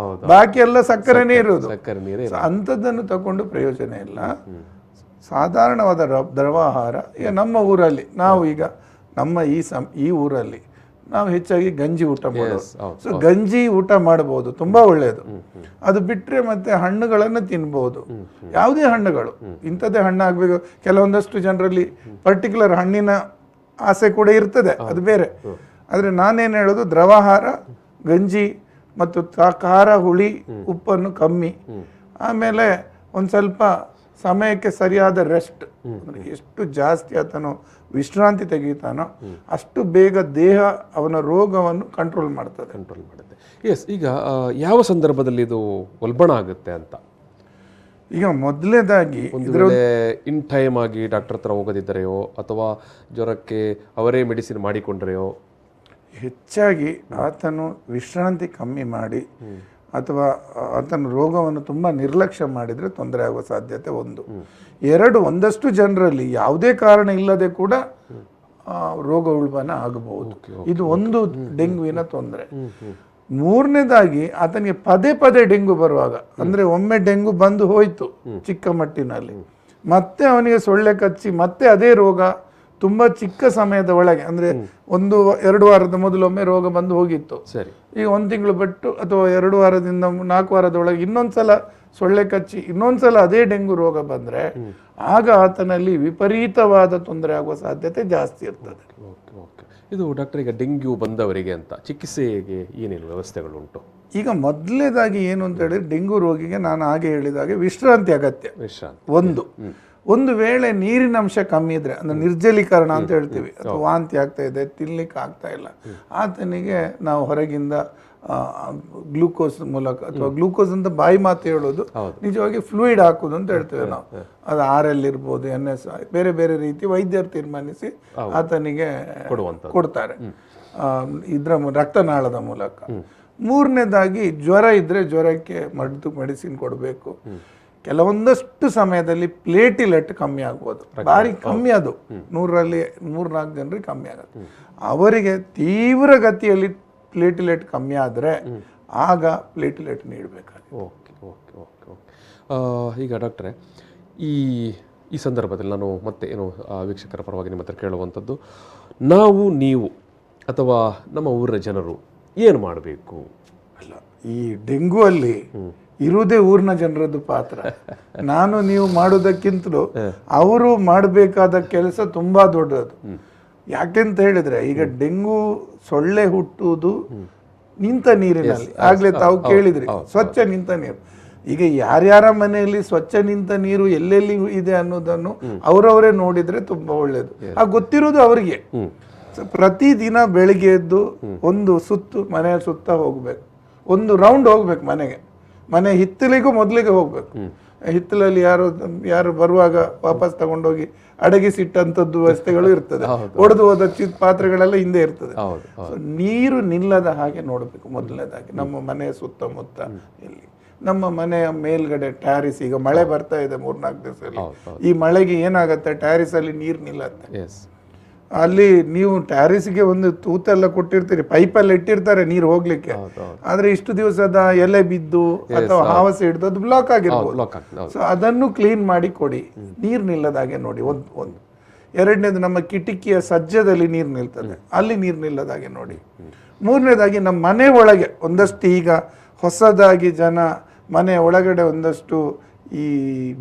ಬಾಕಿ ಎಲ್ಲ ಸಕ್ಕರೆನೇ ಇರೋದು. ಅಂಥದ್ದನ್ನು ತಗೊಂಡು ಪ್ರಯೋಜನ ಇಲ್ಲ. ಸಾಧಾರಣವಾದ ದ್ರವಾಹಾರ. ಈಗ ನಮ್ಮ ಊರಲ್ಲಿ ನಾವು ಈಗ ನಮ್ಮ ಈ ಊರಲ್ಲಿ ನಾವು ಹೆಚ್ಚಾಗಿ ಗಂಜಿ ಊಟ ಮಾಡೋದು. ಸೊ ಗಂಜಿ ಊಟ ಮಾಡಬಹುದು, ತುಂಬಾ ಒಳ್ಳೆಯದು. ಅದು ಬಿಟ್ಟರೆ ಮತ್ತೆ ಹಣ್ಣುಗಳನ್ನು ತಿನ್ಬಹುದು, ಯಾವುದೇ ಹಣ್ಣುಗಳು. ಇಂಥದ್ದೇ ಹಣ್ಣು ಆಗ್ಬೇಕು. ಕೆಲವೊಂದಷ್ಟು ಜನರಲ್ಲಿ ಪರ್ಟಿಕ್ಯುಲರ್ ಹಣ್ಣಿನ ಆಸೆ ಕೂಡ ಇರ್ತದೆ, ಅದು ಬೇರೆ. ಆದರೆ ನಾನೇನು ಹೇಳೋದು, ದ್ರವಾಹಾರ, ಗಂಜಿ ಮತ್ತು ಖಾರ, ಹುಳಿ, ಉಪ್ಪನ್ನು ಕಮ್ಮಿ. ಆಮೇಲೆ ಒಂದು ಸ್ವಲ್ಪ ಸಮಯಕ್ಕೆ ಸರಿಯಾದ ರೆಸ್ಟ್. ಎಷ್ಟು ಜಾಸ್ತಿ ಆತನು ವಿಶ್ರಾಂತಿ ತೆಗೀತಾನೋ ಅಷ್ಟು ಬೇಗ ದೇಹ ಅವನ ರೋಗವನ್ನು ಕಂಟ್ರೋಲ್ ಮಾಡುತ್ತೆ. ಎಸ್, ಈಗ ಯಾವ ಸಂದರ್ಭದಲ್ಲಿ ಇದು ಉಲ್ಬಣ ಆಗುತ್ತೆ ಅಂತ? ಈಗ ಮೊದಲನೇದಾಗಿ ಇನ್ ಟೈಮ್ ಆಗಿ ಡಾಕ್ಟರ್ ಹತ್ರ ಹೋಗದಿದ್ದರೆಯೋ ಅಥವಾ ಜ್ವರಕ್ಕೆ ಅವರೇ ಮೆಡಿಸಿನ್ ಮಾಡಿಕೊಂಡ್ರೆಯೋ? ಹೆಚ್ಚಾಗಿ ಆತನು ವಿಶ್ರಾಂತಿ ಕಮ್ಮಿ ಮಾಡಿ ಅಥವಾ ಆತನ ರೋಗವನ್ನು ತುಂಬ ನಿರ್ಲಕ್ಷ್ಯ ಮಾಡಿದರೆ ತೊಂದರೆ ಆಗುವ ಸಾಧ್ಯತೆ ಒಂದು. ಎರಡು, ಒಂದಷ್ಟು ಜನರಲ್ಲಿ ಯಾವುದೇ ಕಾರಣ ಇಲ್ಲದೆ ಕೂಡ ರೋಗ ಉಲ್ಬಣ ಆಗಬಹುದು. ಇದು ಒಂದು ಡೆಂಗ್ಯೂವಿನ ತೊಂದರೆ. ಮೂರನೇದಾಗಿ ಆತನಿಗೆ ಪದೇ ಡೆಂಗು ಬರುವಾಗ, ಅಂದ್ರೆ ಒಮ್ಮೆ ಡೆಂಗು ಬಂದು ಹೋಯ್ತು ಚಿಕ್ಕ ಮಟ್ಟಿನಲ್ಲಿ, ಮತ್ತೆ ಅವನಿಗೆ ಸೊಳ್ಳೆ ಕಚ್ಚಿ ಮತ್ತೆ ಅದೇ ರೋಗ ತುಂಬಾ ಚಿಕ್ಕ ಸಮಯದ ಒಳಗೆ, ಅಂದ್ರೆ 1-2 ವಾರದ ಮೊದಲೊಮ್ಮೆ ರೋಗ ಬಂದು ಹೋಗಿತ್ತು, ಈಗ 1 ತಿಂಗಳು ಬಿಟ್ಟು ಅಥವಾ 2 ವಾರದಿಂದ 4 ವಾರದೊಳಗೆ ಇನ್ನೊಂದ್ಸಲ ಸೊಳ್ಳೆ ಕಚ್ಚಿ ಇನ್ನೊಂದ್ಸಲ ಅದೇ ಡೆಂಗು ರೋಗ ಬಂದ್ರೆ ಆಗ ಆತನಲ್ಲಿ ವಿಪರೀತವಾದ ತೊಂದರೆ ಆಗುವ ಸಾಧ್ಯತೆ ಜಾಸ್ತಿ ಇರ್ತದೆ. ಇದು ಡಾಕ್ಟರ್, ಈಗ ಡೆಂಗ್ಯೂ ಬಂದವರಿಗೆ ಅಂತ ಚಿಕಿತ್ಸೆಗೆ ಏನೇನು ವ್ಯವಸ್ಥೆಗಳುಂಟು? ಈಗ ಮೊದಲನೇದಾಗಿ ಏನು ಅಂತ ಹೇಳಿದ್ರೆ, ಡೆಂಗು ರೋಗಿಗೆ ನಾನು ಹಾಗೆ ಹೇಳಿದಾಗೆ ವಿಶ್ರಾಂತಿ ಅಗತ್ಯ. ಒಂದು ವೇಳೆ ನೀರಿನ ಅಂಶ ಕಮ್ಮಿ ಇದ್ರೆ, ಅಂದ್ರೆ ನಿರ್ಜಲೀಕರಣ ಅಂತ ಹೇಳ್ತೀವಿ, ಅಥವಾ ವಾಂತಿ ಆಗ್ತಾ ಇದೆ, ತಿನ್ಲಿಕ್ಕೆ ಆಗ್ತಾ ಇಲ್ಲ, ಆತನಿಗೆ ನಾವು ಹೊರಗಿಂದ ಗ್ಲೂಕೋಸ್ ಮೂಲಕ, ಅಥವಾ ಗ್ಲೂಕೋಸ್ ಅಂತ ಬಾಯಿ ಮಾತು ಹೇಳೋದು, ನಿಜವಾಗಿ ಫ್ಲೂಯಿಡ್ ಹಾಕೋದು ಅಂತ ಹೇಳ್ತೇವೆ ನಾವು. ಅದು RL ಇರ್ಬೋದು, NS, ಬೇರೆ ಬೇರೆ ರೀತಿ ವೈದ್ಯರು ತೀರ್ಮಾನಿಸಿ ಆತನಿಗೆ ಕೊಡ್ತಾರೆ ಇದ್ರ ರಕ್ತನಾಳದ ಮೂಲಕ. ಮೂರನೇದಾಗಿ ಜ್ವರ ಇದ್ರೆ ಜ್ವರಕ್ಕೆ ಮೆಡಿಸಿನ್ ಕೊಡಬೇಕು. ಕೆಲವೊಂದಷ್ಟು ಸಮಯದಲ್ಲಿ ಪ್ಲೇಟಿಲೆಟ್ ಕಮ್ಮಿ ಆಗ್ಬೋದು, ಭಾರಿ ಕಮ್ಮಿ, ಅದು 100ರಲ್ಲಿ 3-4 ಜನರಿಗೆ ಕಮ್ಮಿ ಆಗುತ್ತೆ. ಅವರಿಗೆ ತೀವ್ರ ಗತಿಯಲ್ಲಿ ಪ್ಲೇಟಿಲೆಟ್ ಕಮ್ಮಿ ಆದರೆ ಆಗ ಪ್ಲೇಟಿಲೆಟ್ ನೀಡಬೇಕಾಗುತ್ತೆ. ಈಗ ಡಾಕ್ಟ್ರೆ, ಈ ಸಂದರ್ಭದಲ್ಲಿ ನಾನು ಮತ್ತೆ ಏನು ವೀಕ್ಷಕರ ಪರವಾಗಿ ನಿಮ್ಮ ಹತ್ರ ಕೇಳುವಂಥದ್ದು, ನೀವು ಅಥವಾ ನಮ್ಮ ಊರಿನ ಜನರು ಏನು ಮಾಡಬೇಕು? ಅಲ್ಲ, ಈ ಡೆಂಗು ಅಲ್ಲಿ ಇರುವುದೇ ಊರಿನ ಜನರದ್ದು ಪಾತ್ರ. ನಾನು ನೀವು ಮಾಡೋದಕ್ಕಿಂತಲೂ ಅವರು ಮಾಡಬೇಕಾದ ಕೆಲಸ ತುಂಬಾ ದೊಡ್ಡದು. ಯಾಕೆಂತ ಹೇಳಿದ್ರೆ, ಈಗ ಡೆಂಗು ಸೊಳ್ಳೆ ಹುಟ್ಟುವುದು ನಿಂತ ನೀರಿನಲ್ಲಿ. ಆಗ್ಲೇ ತಾವು ಕೇಳಿದ್ರಿ, ಸ್ವಚ್ಛ ನಿಂತ ನೀರು. ಈಗ ಯಾರ್ಯಾರ ಮನೆಯಲ್ಲಿ ಸ್ವಚ್ಛ ನಿಂತ ನೀರು ಎಲ್ಲೆಲ್ಲಿ ಇದೆ ಅನ್ನೋದನ್ನು ಅವರವರೇ ನೋಡಿದ್ರೆ ತುಂಬಾ ಒಳ್ಳೇದು. ಆ ಗೊತ್ತಿರೋದು ಅವರಿಗೆ. ಪ್ರತಿದಿನ ಬೆಳಿಗ್ಗೆ ಎದ್ದು ಒಂದು ಸುತ್ತು ಮನೆಯ ಸುತ್ತ ಹೋಗ್ಬೇಕು, ಒಂದು ರೌಂಡ್ ಹೋಗ್ಬೇಕು ಮನೆಗೆ. ಮನೆ ಹಿತ್ತಲಿಗೂ ಮೊದಲಿಗೆ ಹೋಗ್ಬೇಕು. ಹಿತ್ತಲಲ್ಲಿ ಯಾರು ಬರುವಾಗ ವಾಪಸ್ ತಗೊಂಡೋಗಿ ಅಡಗಿಸಿಟ್ಟಂಥದ್ದು ವ್ಯವಸ್ಥೆಗಳು ಇರ್ತದೆ. ಒಡೆದು ಹೋದ ಪಾತ್ರೆಗಳೆಲ್ಲ ಹಿಂದೆ ಇರ್ತದೆ. So, ನೀರು ನಿಲ್ಲದ ಹಾಗೆ ನೋಡಬೇಕು ಮೊದಲನೇದಾಗಿ. ನಮ್ಮ ಮನೆಯ ಸುತ್ತಮುತ್ತ ಇಲ್ಲಿ ನಮ್ಮ ಮನೆಯ ಮೇಲ್ಗಡೆ ಟ್ಯಾರಿಸ್, ಈಗ ಮಳೆ ಬರ್ತಾ ಇದೆ 3-4 ದಿವಸದಲ್ಲಿ, ಈ ಮಳೆಗೆ ಏನಾಗತ್ತೆ, ಟ್ಯಾರಿಸ್ ಅಲ್ಲಿ ನೀರು ನಿಲ್ಲತ್ತೆ. ಅಲ್ಲಿ ನೀವು ಟ್ಯಾರಿಸ್ಗೆ ಒಂದು ತೂತೆಲ್ಲ ಕೊಟ್ಟಿರ್ತೀರಿ, ಪೈಪಲ್ಲಿ ಇಟ್ಟಿರ್ತಾರೆ ನೀರು ಹೋಗ್ಲಿಕ್ಕೆ, ಆದ್ರೆ ಇಷ್ಟು ದಿವಸದ ಎಲೆ ಬಿದ್ದು ಅಥವಾ ಹಾವಸ ಹಿಡಿದು ಅದು ಬ್ಲಾಕ್ ಆಗಿರ್ಬೋದು. ಸೊ ಅದನ್ನು ಕ್ಲೀನ್ ಮಾಡಿ ಕೊಡಿ, ನೀರು ನಿಲ್ಲದಾಗೆ ನೋಡಿ. ಒಂದು ಎರಡನೇದು, ನಮ್ಮ ಕಿಟಕಿಯ ಸಜ್ಜದಲ್ಲಿ ನೀರು ನಿಲ್ತದೆ, ಅಲ್ಲಿ ನೀರು ನಿಲ್ಲದಾಗೆ ನೋಡಿ. ಮೂರನೇದಾಗಿ ನಮ್ಮ ಮನೆ ಒಳಗೆ ಒಂದಷ್ಟು, ಈಗ ಹೊಸದಾಗಿ ಜನ ಮನೆ ಒಳಗಡೆ ಒಂದಷ್ಟು ಈ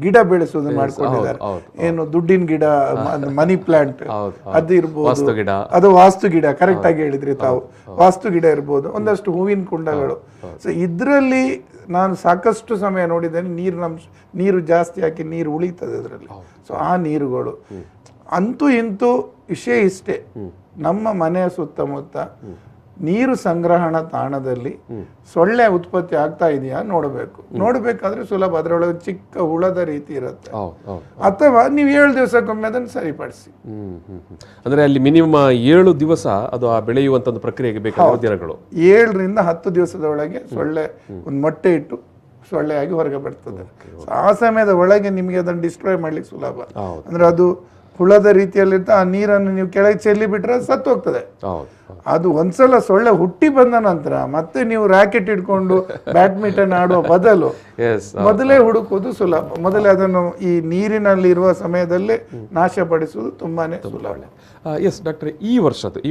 ಗಿಡ ಬೆಳೆಸೋದು ಮಾಡ್ಕೊಂಡಿದ್ದಾರೆ. ಏನು ದುಡ್ಡಿನ ಗಿಡ, ಮನಿ ಪ್ಲಾಂಟ್ ಅದು ಇರ್ಬೋದು, ಅದು ವಾಸ್ತು ಗಿಡ, ಕರೆಕ್ಟ್ ಆಗಿ ಹೇಳಿದ್ರಿ ತಾವು, ವಾಸ್ತು ಗಿಡ ಇರ್ಬೋದು, ಒಂದಷ್ಟು ಹೂವಿನ ಕುಂಡಗಳು. ಸೊ ಇದರಲ್ಲಿ ನಾನು ಸಾಕಷ್ಟು ಸಮಯ ನೋಡಿದ್ದೇನೆ, ನೀರು ಜಾಸ್ತಿ ಹಾಕಿ ನೀರು ಉಳಿತದೆ ಅದರಲ್ಲಿ. ಸೊ ಆ ನೀರುಗಳು ಅಂತೂ ಇಂತೂ ವಿಷಯ ಇಷ್ಟೇ, ನಮ್ಮ ಮನೆಯ ಸುತ್ತಮುತ್ತ ನೀರು ಸಂಗ್ರಹಣ ತಾಣದಲ್ಲಿ ಸೊಳ್ಳೆ ಉತ್ಪತ್ತಿ ಆಗ್ತಾ ಇದೆಯಾ ನೋಡಬೇಕು. ನೋಡಬೇಕಾದ್ರೆ ಸುಲಭ, ಅದರೊಳಗೆ ಚಿಕ್ಕ ಹುಳದ ರೀತಿ ಇರುತ್ತೆ, ಅಥವಾ ನೀವು 7 ದಿವಸಕ್ಕೊಮ್ಮೆ ಅದನ್ನು ಸರಿಪಡಿಸಿ. ಅಂದ್ರೆ ಅಲ್ಲಿ ಮಿನಿಮಮ್ 7 ದಿವಸ ಅದು ಆ ಬೆಳೆಯುವಂತ ಪ್ರಕ್ರಿಯೆಗೆ ಬೇಕಾದ ದಿನಗಳು. 7 ರಿಂದ 10 ದಿವಸದ ಒಳಗೆ ಸೊಳ್ಳೆ ಒಂದು ಮೊಟ್ಟೆ ಇಟ್ಟು ಸೊಳ್ಳೆಯಾಗಿ ಹೊರಗೆ ಬರ್ತದೆ. ಆ ಸಮಯದ ಒಳಗೆ ನಿಮಗೆ ಅದನ್ನು ಡಿಸ್ಟ್ರಾಯ್ ಮಾಡ್ಲಿಕ್ಕೆ ಸುಲಭ. ಅಂದ್ರೆ ಅದು ಹುಳದ ರೀತಿಯಲ್ಲಿರ್ತ, ಆ ನೀರನ್ನು ನೀವು ಕೆಳಗೆ ಚೆಲ್ಲಿ ಬಿಟ್ರೆ ಸತ್ತು ಹೋಗ್ತದೆ. ಅದು ಒಂದ್ಸಲ ಸೊಳ್ಳೆ ಹುಟ್ಟಿ ಬಂದ ನಂತರ ಮತ್ತೆ ನೀವು ರಾಕೆಟ್ ಇಟ್ಕೊಂಡು ಬ್ಯಾಡ್ಮಿಂಟನ್ ಆಡುವ ಬದಲು ಮೊದಲೇ ಹುಡುಕುವುದು ಸುಲಭ. ಮೊದಲೇ ಅದನ್ನು ಈ ನೀರಿನಲ್ಲಿರುವ ಸಮಯದಲ್ಲೇ ನಾಶಪಡಿಸುವುದು ತುಂಬಾನೇ ಸುಲಭ. ಎಸ್ ಡಾಕ್ಟರ್, ಈ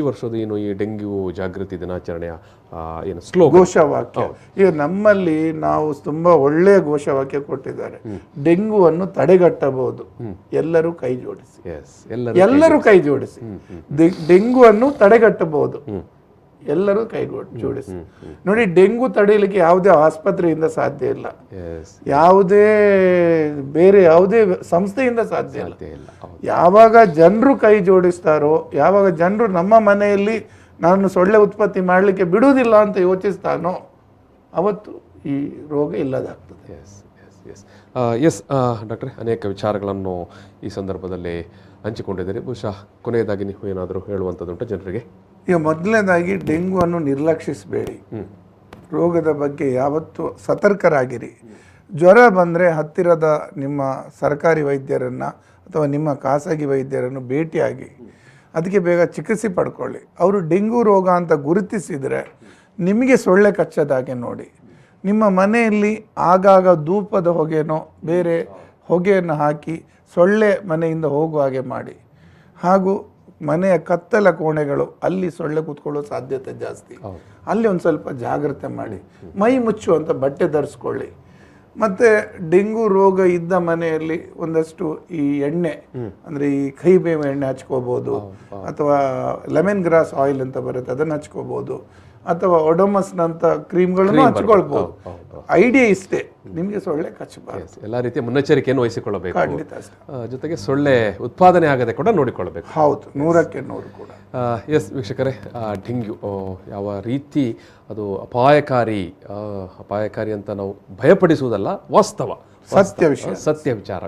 ವರ್ಷದ ಏನು ಈ ಡೆಂಗ್ಯೂ ಜಾಗೃತಿ ದಿನಾಚರಣೆಯ ಏನು ಸ್ಲೋಗನ್, ಘೋಷವಾಕ್ಯ, ಈಗ ನಮ್ಮಲ್ಲಿ ನಾವು ತುಂಬಾ ಒಳ್ಳೆಯ ಘೋಷವಾಕ್ಯ ಕೊಟ್ಟಿದ್ದಾರೆ. ಡೆಂಗ್ಯೂವನ್ನು ತಡೆಗಟ್ಟಬಹುದು, ಎಲ್ಲರೂ ಕೈ ಜೋಡಿಸಿ. ಎಲ್ಲರೂ ಕೈ ಜೋಡಿಸಿ. ಡೆಂಗ್ಯೂವನ್ನು ತಡೆಗಟ್ಟಬಹುದು, ಎಲ್ಲರೂ ಕೈ ಜೋಡಿಸಿ. ನೋಡಿ, ಡೆಂಗು ತಡೆಯಲಿಕ್ಕೆ ಯಾವುದೇ ಆಸ್ಪತ್ರೆಯಿಂದ ಸಾಧ್ಯ ಇಲ್ಲ, ಬೇರೆ ಯಾವುದೇ ಸಂಸ್ಥೆಯಿಂದ ಸಾಧ್ಯ ಇಲ್ಲ. ಯಾವಾಗ ಜನರು ಕೈ ಜೋಡಿಸ್ತಾರೋ, ಯಾವಾಗ ಜನರು ನಮ್ಮ ಮನೆಯಲ್ಲಿ ನಾನು ಸೊಳ್ಳೆ ಉತ್ಪತ್ತಿ ಮಾಡಲಿಕ್ಕೆ ಬಿಡುವುದಿಲ್ಲ ಅಂತ ಯೋಚಿಸ್ತಾನೋ, ಅವತ್ತು ಈ ರೋಗ ಇಲ್ಲದಾಗ್ತದೆ. ಎಸ್ ಡಾಕ್ಟ್ರೆ, ಅನೇಕ ವಿಚಾರಗಳನ್ನು ಈ ಸಂದರ್ಭದಲ್ಲಿ ಹಂಚಿಕೊಂಡಿದ್ದೀರಿ. ಬಹುಶಃ ಕೊನೆಯದಾಗಿ ನೀವು ಏನಾದರೂ ಹೇಳುವಂಥದ್ದುಂಟು ಜನರಿಗೆ? ಈಗ ಮೊದಲನೇದಾಗಿ ಡೆಂಗ್ಯೂವನ್ನು ನಿರ್ಲಕ್ಷಿಸಬೇಡಿ, ರೋಗದ ಬಗ್ಗೆ ಯಾವತ್ತೂ ಸತರ್ಕರಾಗಿರಿ. ಜ್ವರ ಬಂದರೆ ಹತ್ತಿರದ ನಿಮ್ಮ ಸರ್ಕಾರಿ ವೈದ್ಯರನ್ನು ಅಥವಾ ನಿಮ್ಮ ಖಾಸಗಿ ವೈದ್ಯರನ್ನು ಭೇಟಿಯಾಗಿ ಅದಕ್ಕೆ ಬೇಗ ಚಿಕಿತ್ಸೆ ಪಡ್ಕೊಳ್ಳಿ. ಅವರು ಡೆಂಗ್ಯೂ ರೋಗ ಅಂತ ಗುರುತಿಸಿದರೆ ನಿಮಗೆ ಸೊಳ್ಳೆ ಕಚ್ಚದಾಗೆ ನೋಡಿ. ನಿಮ್ಮ ಮನೆಯಲ್ಲಿ ಆಗಾಗ ಧೂಪದ ಹೊಗೆನೋ ಬೇರೆ ಹೊಗೆಯನ್ನು ಹಾಕಿ ಸೊಳ್ಳೆ ಮನೆಯಿಂದ ಹೋಗುವ ಹಾಗೆ ಮಾಡಿ. ಹಾಗೂ ಮನೆಯ ಕತ್ತಲ ಕೋಣೆಗಳು, ಅಲ್ಲಿ ಸೊಳ್ಳೆ ಕೂತ್ಕೊಳ್ಳೋ ಸಾಧ್ಯತೆ ಜಾಸ್ತಿ, ಅಲ್ಲಿ ಒಂದು ಸ್ವಲ್ಪ ಜಾಗ್ರತೆ ಮಾಡಿ. ಮೈ ಮುಚ್ಚುವಂಥ ಬಟ್ಟೆ ಧರಿಸ್ಕೊಳ್ಳಿ. ಮತ್ತು ಡೆಂಗ್ಯೂ ರೋಗ ಇದ್ದ ಮನೆಯಲ್ಲಿ ಒಂದಷ್ಟು ಈ ಎಣ್ಣೆ, ಅಂದರೆ ಈ ಕಹಿಬೇವು ಎಣ್ಣೆ ಹಚ್ಕೋಬೋದು, ಅಥವಾ ಲೆಮನ್ ಗ್ರಾಸ್ ಆಯಿಲ್ ಅಂತ ಬರುತ್ತೆ ಅದನ್ನು ಹಚ್ಕೋಬೋದು, ಅಥವಾ ಒಡೋಮಸ್ನಂಥ ಕ್ರೀಮ್ಗಳನ್ನು ಹಚ್ಕೊಳ್ಬೋದು. ಐಡಿಯಾ ಇಷ್ಟೇ, ನಿಮಗೆ ಸೊಳ್ಳೆ ಕಚ್ಚಬಾರದು. ಎಲ್ಲ ರೀತಿಯ ಮುನ್ನೆಚ್ಚರಿಕೆಯನ್ನು ವಹಿಸಿಕೊಳ್ಳಬೇಕು. ಖಂಡಿತ ಅಷ್ಟೇ. ಜೊತೆಗೆ ಸೊಳ್ಳೆ ಉತ್ಪಾದನೆ ಆಗದೆ ಕೂಡ ನೋಡಿಕೊಳ್ಳಬೇಕು. ಹೌದು, 100ಕ್ಕೆ 100 ಕೂಡ. ಎಸ್ ವೀಕ್ಷಕರೇ, ಡೆಂಗ್ಯೂ ಯಾವ ರೀತಿ ಅದು ಅಪಾಯಕಾರಿ ಅಂತ ನಾವು ಭಯಪಡಿಸುವುದಲ್ಲ, ವಾಸ್ತವ, ಸತ್ಯ ವಿಚಾರ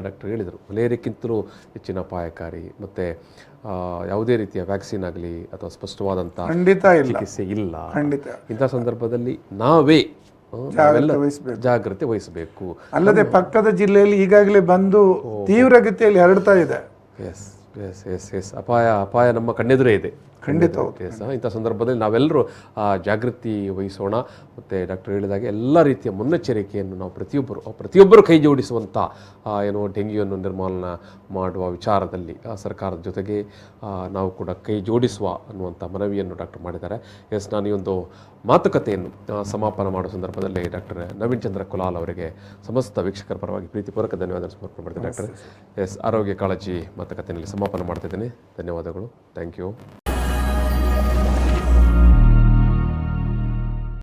ಡಾಕ್ಟರ್ ಹೇಳಿದರು. ಮಲೇರಿಯಕ್ಕಿಂತಲೂ ಹೆಚ್ಚಿನ ಅಪಾಯಕಾರಿ, ಮತ್ತು ಯಾವುದೇ ರೀತಿಯ ವ್ಯಾಕ್ಸಿನ್ ಆಗಲಿ ಅಥವಾ ಸ್ಪಷ್ಟವಾದಂಥ ಚಿಕಿತ್ಸೆ ಇಲ್ಲ. ಇಂಥ ಸಂದರ್ಭದಲ್ಲಿ ನಾವೇ ಜಾಗ್ರತೆ ವಹಿಸಬೇಕು. ಅಲ್ಲದೆ ಪಕ್ಕದ ಜಿಲ್ಲೆಯಲ್ಲಿ ಈಗಾಗಲೇ ಬಂದು ತೀವ್ರಗತಿಯಲ್ಲಿ ಹರಡ್ತಾ ಇದೆ. ಎಸ್ ಎಸ್ ಎಸ್ ಎಸ್ ಅಪಾಯ ನಮ್ಮ ಕಣ್ಣೆದುರೇ ಇದೆ. ಖಂಡಿತ. ಇಂಥ ಸಂದರ್ಭದಲ್ಲಿ ನಾವೆಲ್ಲರೂ ಜಾಗೃತಿ ವಹಿಸೋಣ. ಮತ್ತು ಡಾಕ್ಟರ್ ಹೇಳಿದಾಗೆ ಎಲ್ಲ ರೀತಿಯ ಮುನ್ನೆಚ್ಚರಿಕೆಯನ್ನು ನಾವು ಪ್ರತಿಯೊಬ್ಬರು ಕೈ ಜೋಡಿಸುವಂಥ ಏನು ಡೆಂಗ್ಯೂವನ್ನು ನಿರ್ಮೂಲನೆ ಮಾಡುವ ವಿಚಾರದಲ್ಲಿ ಸರ್ಕಾರದ ಜೊತೆಗೆ ನಾವು ಕೂಡ ಕೈ ಜೋಡಿಸುವ ಅನ್ನುವಂಥ ಮನವಿಯನ್ನು ಡಾಕ್ಟರ್ ಮಾಡಿದ್ದಾರೆ. ಎಸ್, ನಾನು ಈ ಒಂದು ಮಾತುಕತೆಯನ್ನು ಸಮಾಪನ ಮಾಡುವ ಸಂದರ್ಭದಲ್ಲಿ ಡಾಕ್ಟರ್ ನವೀನ್ ಚಂದ್ರ ಕುಲಾಲ್ ಅವರಿಗೆ ಸಮಸ್ತ ವೀಕ್ಷಕರ ಪರವಾಗಿ ಪ್ರೀತಿಪೂರ್ವಕ ಧನ್ಯವಾದ ಸಮರ್ಪಣೆ ಮಾಡ್ತೀನಿ ಡಾಕ್ಟರ್. ಎಸ್, ಆರೋಗ್ಯ ಕಾಳಜಿ ಮಾತುಕತೆಯಲ್ಲಿ ಸಮಾಪನ ಮಾಡ್ತಿದ್ದೀನಿ. ಧನ್ಯವಾದಗಳು. Thank you.